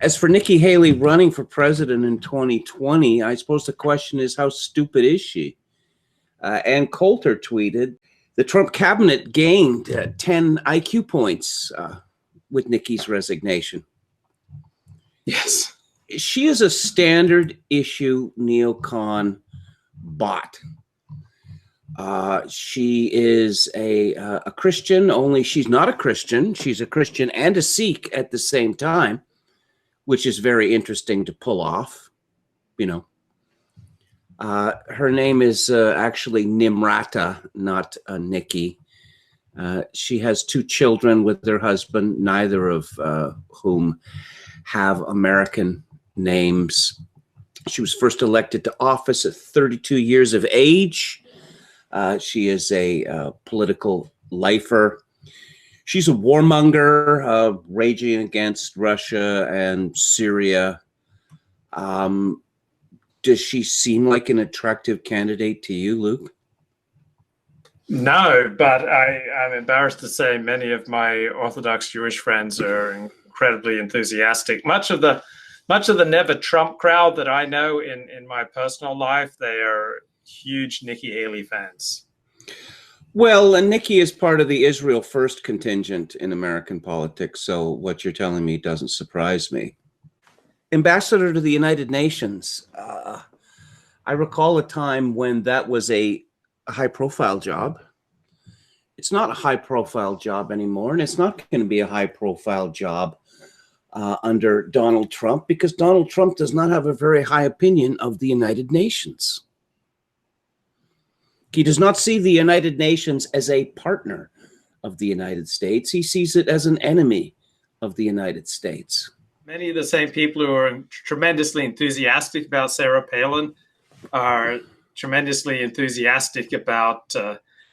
As for Nikki Haley running for president in 2020, I suppose the question is, how stupid is she? Ann Coulter tweeted, the Trump cabinet gained 10 IQ points with Nikki's resignation. Yes. She is a standard issue neocon bot. She is a Christian, only she's not a Christian. She's a Christian and a Sikh at the same time, which is very interesting to pull off, you know. Her name is actually Nimrata, not Nikki. She has 2 children with her husband, neither of whom have American names. She was first elected to office at 32 years of age. She is a political lifer. She's a warmonger, raging against Russia and Syria. Does she seem like an attractive candidate to you, Luke? No, but I'm embarrassed to say many of my Orthodox Jewish friends are incredibly enthusiastic. Much of the Never Trump crowd that I know in my personal life, they are huge Nikki Haley fans. Well, and Nikki is part of the Israel First contingent in American politics, so what you're telling me doesn't surprise me. Ambassador to the United Nations. I recall a time when that was a high-profile job. It's not a high-profile job anymore, and it's not going to be a high-profile job under Donald Trump, because Donald Trump does not have a very high opinion of the United Nations. He does not see the United Nations as a partner of the United States. He sees it as an enemy of the United States. Many of the same people who are tremendously enthusiastic about Sarah Palin are tremendously enthusiastic about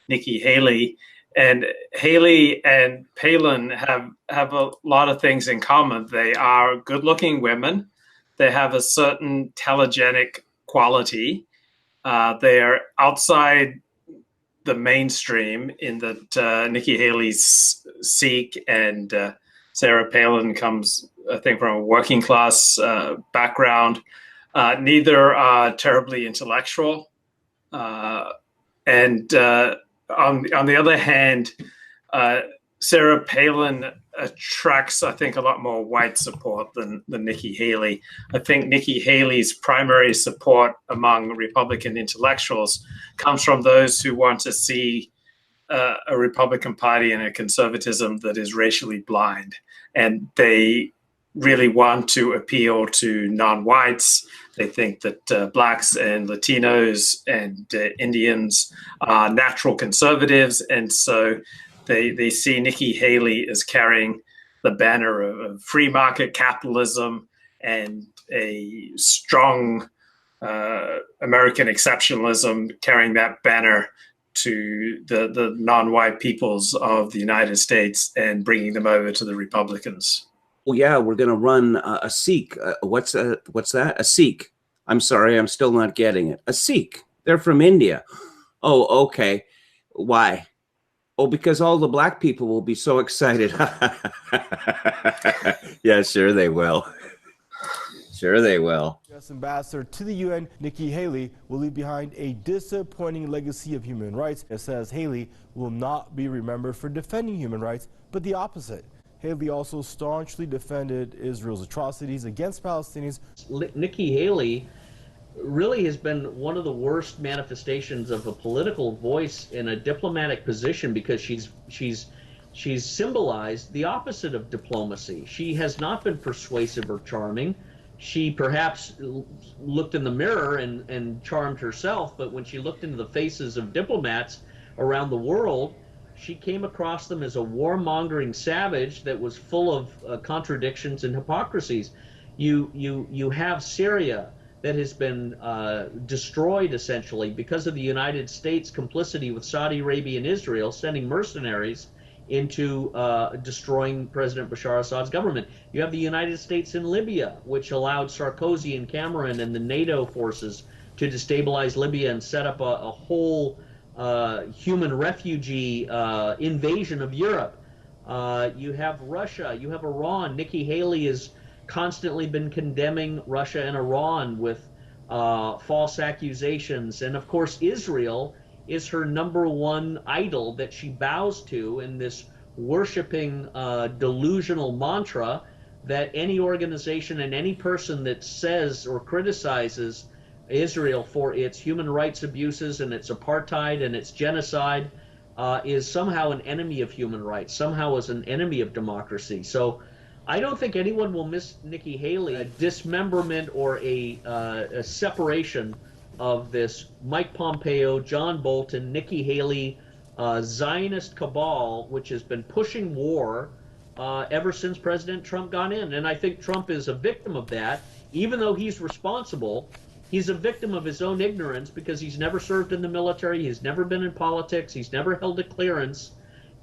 Nikki Haley. And Haley and Palin have a lot of things in common. They are good-looking women. They have a certain telegenic quality. They are outside the mainstream in that Nikki Haley's Sikh and Sarah Palin comes, I think, from a working class background. Neither are terribly intellectual. And on the other hand, Sarah Palin attracts, I think, a lot more white support than Nikki Haley. I think Nikki Haley's primary support among Republican intellectuals comes from those who want to see a Republican Party and a conservatism that is racially blind. And they really want to appeal to non-whites. They think that blacks and Latinos and Indians are natural conservatives. And so they see Nikki Haley as carrying the banner of free market capitalism and a strong American exceptionalism, carrying that banner to the non-white peoples of the United States and bringing them over to the Republicans. Well, yeah, we're going to run a Sikh. What's that? A Sikh. I'm sorry, I'm still not getting it. A Sikh. They're from India. Oh, okay. Why? Oh, because all the black people will be so excited. Yeah, sure they will. Sure they will. U.S. Ambassador to the UN, Nikki Haley, will leave behind a disappointing legacy of human rights. It says Haley will not be remembered for defending human rights, but the opposite. Haley also staunchly defended Israel's atrocities against Palestinians. Nikki Haley really has been one of the worst manifestations of a political voice in a diplomatic position, because she's symbolized the opposite of diplomacy. She has not been persuasive or charming. She perhaps looked in the mirror and charmed herself, but when she looked into the faces of diplomats around the world, she came across them as a warmongering savage that was full of contradictions and hypocrisies. You have Syria that has been destroyed essentially because of the United States' complicity with Saudi Arabia and Israel, sending mercenaries into destroying President Bashar Assad's government. You have the United States in Libya, which allowed Sarkozy and Cameron and the NATO forces to destabilize Libya and set up a whole human refugee invasion of Europe. You have Russia, you have Iran. Nikki Haley is constantly been condemning Russia and Iran with false accusations. And of course, Israel is her number one idol that she bows to in this worshiping delusional mantra that any organization and any person that says or criticizes Israel for its human rights abuses and its apartheid and its genocide is somehow an enemy of human rights, somehow is an enemy of democracy. So I don't think anyone will miss Nikki Haley. A dismemberment or a separation of this Mike Pompeo, John Bolton, Nikki Haley Zionist cabal, which has been pushing war ever since President Trump got in. And I think Trump is a victim of that. Even though he's responsible, he's a victim of his own ignorance because he's never served in the military, he's never been in politics, he's never held a clearance,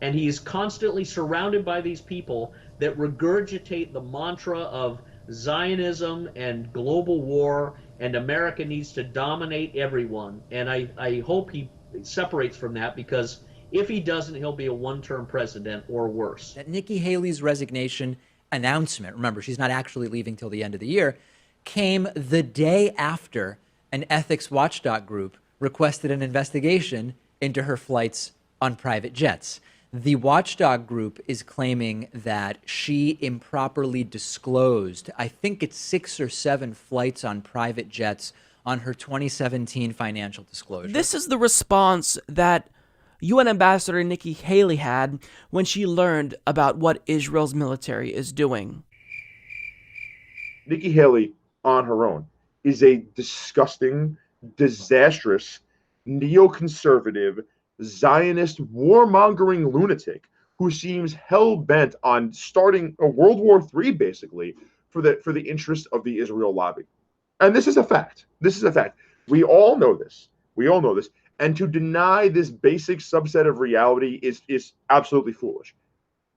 and he's constantly surrounded by these people that regurgitate the mantra of Zionism and global war, and America needs to dominate everyone. And I hope he separates from that, because if he doesn't, he'll be a one-term president or worse. That Nikki Haley's resignation announcement, remember, she's not actually leaving till the end of the year, came the day after an ethics watchdog group requested an investigation into her flights on private jets. The watchdog group is claiming that she improperly disclosed, I think it's 6 or 7 flights on private jets on her 2017 financial disclosure. This is the response that UN Ambassador Nikki Haley had when she learned about what Israel's military is doing. Nikki Haley, on her own, is a disgusting, disastrous, neoconservative, Zionist, warmongering lunatic who seems hell-bent on starting a World War III, basically, for the interest of the Israel lobby. And this is a fact. This is a fact. We all know this. We all know this. And to deny this basic subset of reality is absolutely foolish.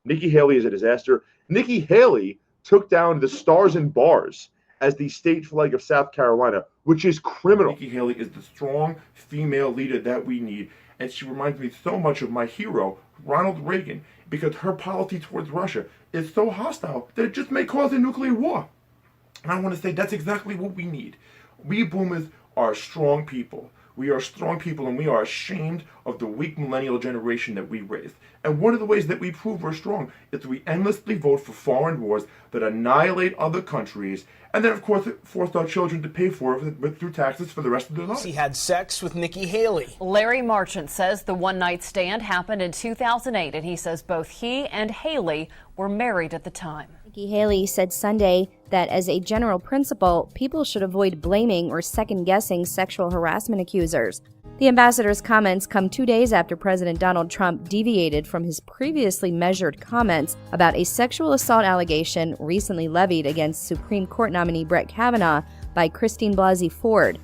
Nikki Haley is a disaster. Nikki Haley took down the Stars and Bars as the state flag of South Carolina, which is criminal. Nikki Haley is the strong female leader that we need. And she reminds me so much of my hero, Ronald Reagan, because her policy towards Russia is so hostile that it just may cause a nuclear war. And I want to say that's exactly what we need. We boomers are strong people. We are strong people, and we are ashamed of the weak millennial generation that we raised. And one of the ways that we prove we're strong is we endlessly vote for foreign wars that annihilate other countries, and then, of course, force our children to pay for it through taxes for the rest of their lives. He had sex with Nikki Haley. Larry Marchant says the one-night stand happened in 2008, and he says both he and Haley were married at the time. Nikki Haley said Sunday that as a general principle, people should avoid blaming or second-guessing sexual harassment accusers. The ambassador's comments come 2 days after President Donald Trump deviated from his previously measured comments about a sexual assault allegation recently levied against Supreme Court nominee Brett Kavanaugh by Christine Blasey Ford.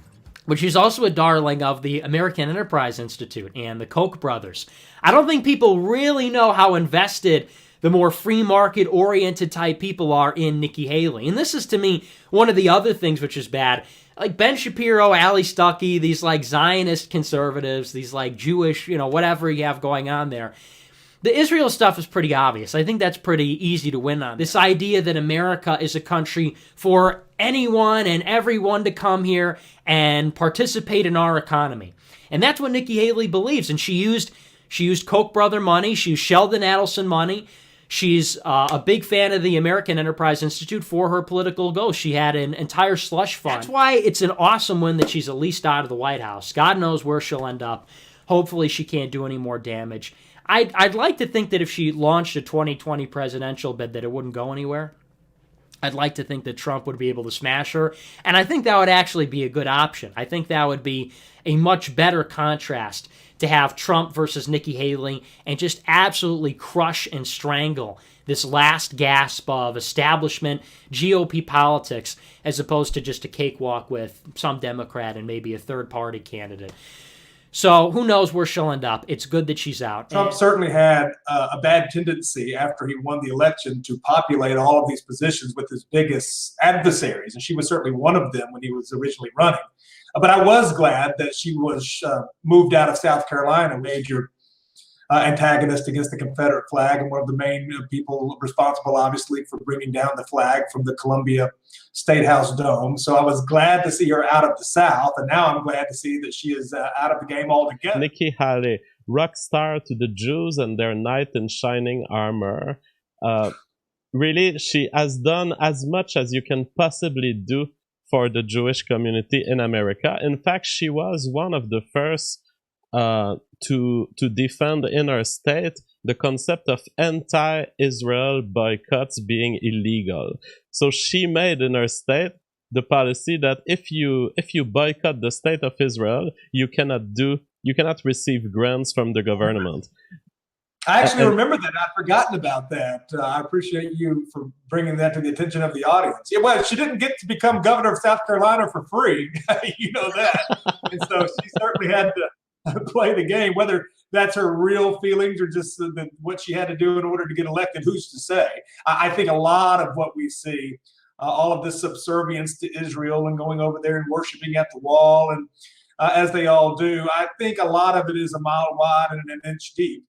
But she's also a darling of the American Enterprise Institute and the Koch brothers. I don't think people really know how invested the more free market-oriented type people are in Nikki Haley. And this is, to me, one of the other things which is bad. Like Ben Shapiro, Ali Stuckey, these like Zionist conservatives, these like Jewish, whatever you have going on there. The Israel stuff is pretty obvious. I think that's pretty easy to win on. This idea that America is a country for anyone and everyone to come here and participate in our economy. And that's what Nikki Haley believes. And she used Koch brother money. She used Sheldon Adelson money. She's a big fan of the American Enterprise Institute for her political goals. She had an entire slush fund. That's why it's an awesome win that she's at least out of the White House. God knows where she'll end up. Hopefully she can't do any more damage. I'd like to think that if she launched a 2020 presidential bid that it wouldn't go anywhere. I'd like to think that Trump would be able to smash her. And I think that would actually be a good option. I think that would be a much better contrast to have Trump versus Nikki Haley and just absolutely crush and strangle this last gasp of establishment GOP politics as opposed to just a cakewalk with some Democrat and maybe a third-party candidate. So who knows where she'll end up. It's good that she's out. Trump certainly had a bad tendency after he won the election to populate all of these positions with his biggest adversaries, and she was certainly one of them when he was originally running. But I was glad that she was moved out of South Carolina, major antagonist against the Confederate flag, and one of the main people responsible, obviously, for bringing down the flag from the Columbia State House dome. So I was glad to see her out of the South, and now I'm glad to see that she is out of the game altogether. Nikki Haley, rock star to the Jews and their knight in shining armor. Really, she has done as much as you can possibly do for the Jewish community in America. In fact, she was one of the first to defend in her state the concept of anti-Israel boycotts being illegal. So she made in her state the policy that if you boycott the state of Israel, you cannot receive grants from the government. I actually remember that. I'd forgotten about that. I appreciate you for bringing that to the attention of the audience. Yeah, well, she didn't get to become governor of South Carolina for free. You know that. And so she certainly had to play the game. Whether that's her real feelings or just what she had to do in order to get elected, who's to say? I think a lot of what we see, all of this subservience to Israel and going over there and worshiping at the wall, and as they all do, I think a lot of it is a mile wide and an inch deep.